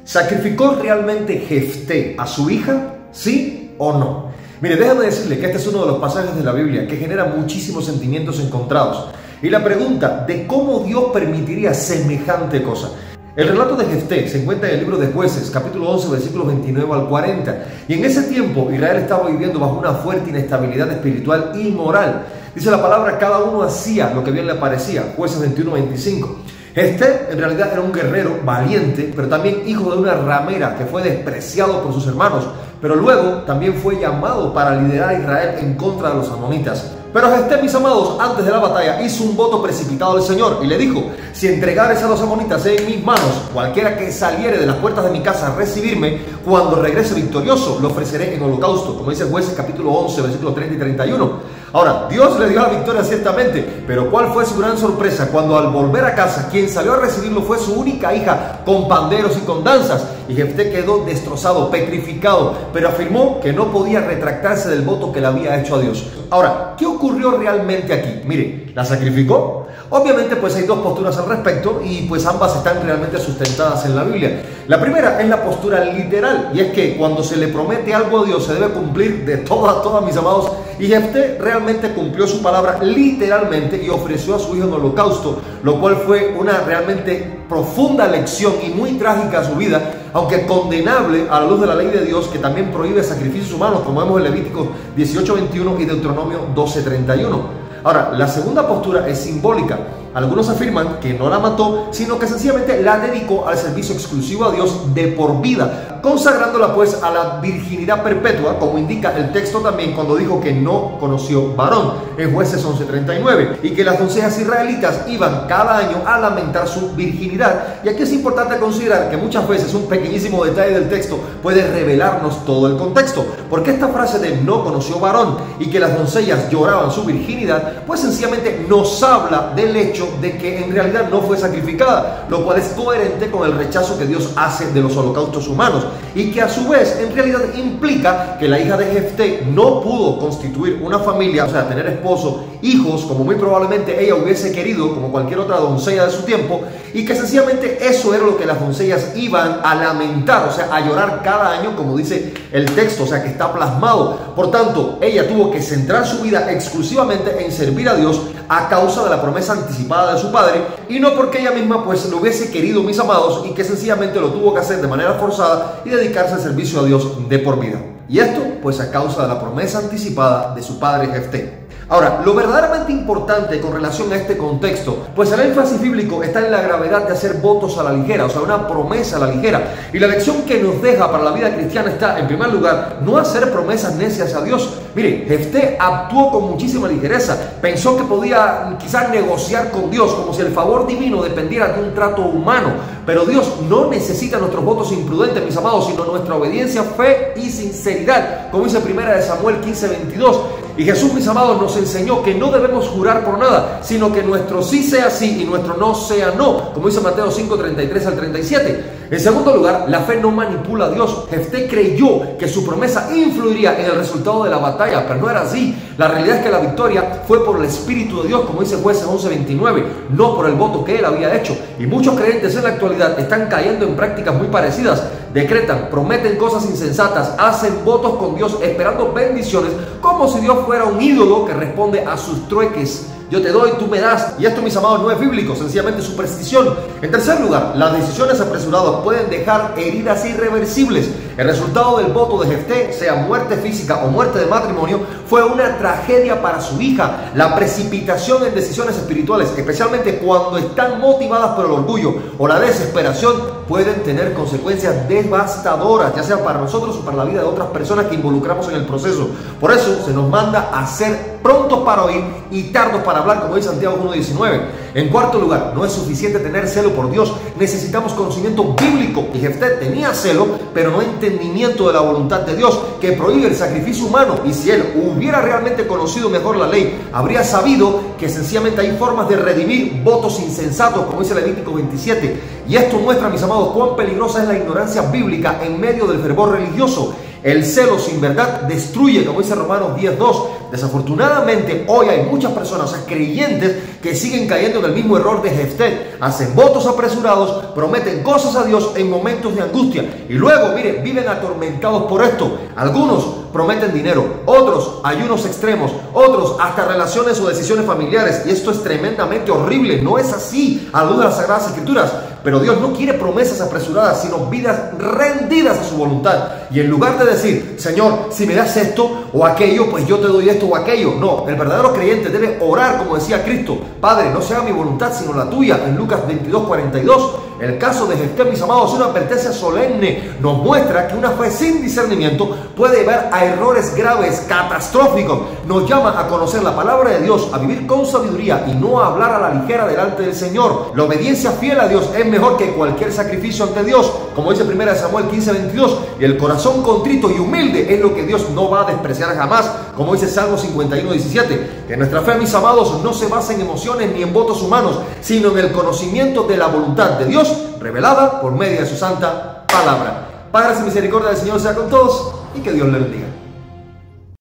¿Sacrificó realmente Jefté a su hija? ¿Sí o no? Mire, déjame decirle que este es uno de los pasajes de la Biblia que genera muchísimos sentimientos encontrados. Y la pregunta de cómo Dios permitiría semejante cosa. El relato de Jefté se encuentra en el libro de Jueces, capítulo 11, versículos 29 al 40. Y en ese tiempo Israel estaba viviendo bajo una fuerte inestabilidad espiritual y moral. Dice la palabra, cada uno hacía lo que bien le parecía. Jueces 21, 25. Jefté en realidad era un guerrero valiente, pero también hijo de una ramera que fue despreciado por sus hermanos, pero luego también fue llamado para liderar a Israel en contra de los amonitas. Pero Jefté, mis amados, antes de la batalla hizo un voto precipitado al Señor y le dijo: si entregares a los amonitas en mis manos, cualquiera que saliere de las puertas de mi casa a recibirme, cuando regrese victorioso, lo ofreceré en holocausto, como dice Jueces capítulo 11, versículos 30 y 31. Ahora, Dios le dio la victoria ciertamente, pero ¿cuál fue su gran sorpresa? Cuando al volver a casa, quien salió a recibirlo fue su única hija, con panderos y con danzas. Y Jefté quedó destrozado, petrificado, pero afirmó que no podía retractarse del voto que le había hecho a Dios. Ahora, ¿qué ocurrió realmente aquí? Mire, ¿la sacrificó? Obviamente pues hay dos posturas al respecto y pues ambas están realmente sustentadas en la Biblia. La primera es la postura literal, y es que cuando se le promete algo a Dios se debe cumplir de todas, mis amados. Y Jefté realmente cumplió su palabra literalmente y ofreció a su hijo en holocausto, lo cual fue una realmente profunda lección y muy trágica a su vida, aunque condenable a la luz de la ley de Dios, que también prohíbe sacrificios humanos, como vemos en Levítico 18:21 y Deuteronomio 12:31. Ahora, la segunda postura es simbólica. Algunos afirman que no la mató, sino que sencillamente la dedicó al servicio exclusivo a Dios de por vida, consagrándola pues a la virginidad perpetua, como indica el texto también cuando dijo que no conoció varón, en Jueces 11:39, y que las doncellas israelitas iban cada año a lamentar su virginidad. Y aquí es importante considerar que muchas veces un pequeñísimo detalle del texto puede revelarnos todo el contexto, porque esta frase de no conoció varón y que las doncellas lloraban su virginidad, pues sencillamente nos habla del hecho de que en realidad no fue sacrificada, lo cual es coherente con el rechazo que Dios hace de los holocaustos humanos, y que a su vez en realidad implica que la hija de Jefté no pudo constituir una familia, o sea, tener esposo, hijos, como muy probablemente ella hubiese querido, como cualquier otra doncella de su tiempo, y que sencillamente eso era lo que las doncellas iban a lamentar, o sea, a llorar cada año, como dice el texto, o sea, que está plasmado. Por tanto, ella tuvo que centrar su vida exclusivamente en servir a Dios a causa de la promesa anticipada de su padre, y no porque ella misma pues lo hubiese querido, mis amados, y que sencillamente lo tuvo que hacer de manera forzada y dedicarse al servicio a Dios de por vida. Y esto pues a causa de la promesa anticipada de su padre Jefté. Ahora, lo verdaderamente importante con relación a este contexto, pues el énfasis bíblico está en la gravedad de hacer votos a la ligera, o sea, una promesa a la ligera. Y la lección que nos deja para la vida cristiana está, en primer lugar, no hacer promesas necias a Dios. Mire, Jefté actuó con muchísima ligereza, pensó que podía quizás negociar con Dios, como si el favor divino dependiera de un trato humano. Pero Dios no necesita nuestros votos imprudentes, mis amados, sino nuestra obediencia, fe y sinceridad, como dice 1 Samuel 15:22. Y Jesús, mis amados, nos enseñó que no debemos jurar por nada, sino que nuestro sí sea sí y nuestro no sea no, como dice Mateo 5:33 al 37. En segundo lugar, la fe no manipula a Dios. Jefté creyó que su promesa influiría en el resultado de la batalla, pero no era así. La realidad es que la victoria fue por el Espíritu de Dios, como dice Jueces 11:29, no por el voto que él había hecho. Y muchos creyentes en la actualidad están cayendo en prácticas muy parecidas. Decretan, prometen cosas insensatas, hacen votos con Dios esperando bendiciones, como si Dios fuera un ídolo que responde a sus trueques. Yo te doy, tú me das. Y esto, mis amados, no es bíblico, sencillamente superstición. En tercer lugar, las decisiones apresuradas pueden dejar heridas irreversibles. El resultado del voto de Jefté, sea muerte física o muerte de matrimonio, fue una tragedia para su hija. La precipitación en decisiones espirituales, especialmente cuando están motivadas por el orgullo o la desesperación, pueden tener consecuencias devastadoras, ya sea para nosotros o para la vida de otras personas que involucramos en el proceso. Por eso se nos manda a ser prontos para oír y tardos para hablar, como dice Santiago 1:19. En cuarto lugar, no es suficiente tener celo por Dios, necesitamos conocimiento bíblico. Y Jefté tenía celo, pero no entendimiento de la voluntad de Dios, que prohíbe el sacrificio humano. Y si él hubiera realmente conocido mejor la ley, habría sabido que sencillamente hay formas de redimir votos insensatos, como dice Levítico 27. Y esto muestra, mis amados, cuán peligrosa es la ignorancia bíblica en medio del fervor religioso. El celo sin verdad destruye, como dice Romanos 10:2. Desafortunadamente, hoy hay muchas personas, creyentes, que siguen cayendo en el mismo error de Jefté. Hacen votos apresurados, prometen cosas a Dios en momentos de angustia y luego, mire, viven atormentados por esto. Algunos prometen dinero, otros ayunos extremos, otros hasta relaciones o decisiones familiares, y esto es tremendamente horrible. No es así a la luz de las Sagradas Escrituras. Pero Dios no quiere promesas apresuradas, sino vidas rendidas a su voluntad. Y en lugar de decir, Señor, si me das esto o aquello, pues yo te doy esto o aquello. No, el verdadero creyente debe orar como decía Cristo: Padre, no se haga mi voluntad sino la tuya, en Lucas 22:42. El caso de Jefté, mis amados, es una advertencia solemne. Nos muestra que una fe sin discernimiento puede llevar a errores graves, catastróficos. Nos llama a conocer la palabra de Dios, a vivir con sabiduría y no a hablar a la ligera delante del Señor. La obediencia fiel a Dios es mejor que cualquier sacrificio ante Dios, como dice 1 Samuel 15:22. Y el corazón contrito y humilde es lo que Dios no va a despreciar jamás, como dice Salmo 51:17. Que nuestra fe, mis amados, no se basa en emociones ni en votos humanos, sino en el conocimiento de la voluntad de Dios revelada por medio de su santa palabra. Paz y misericordia del Señor sea con todos y que Dios les bendiga.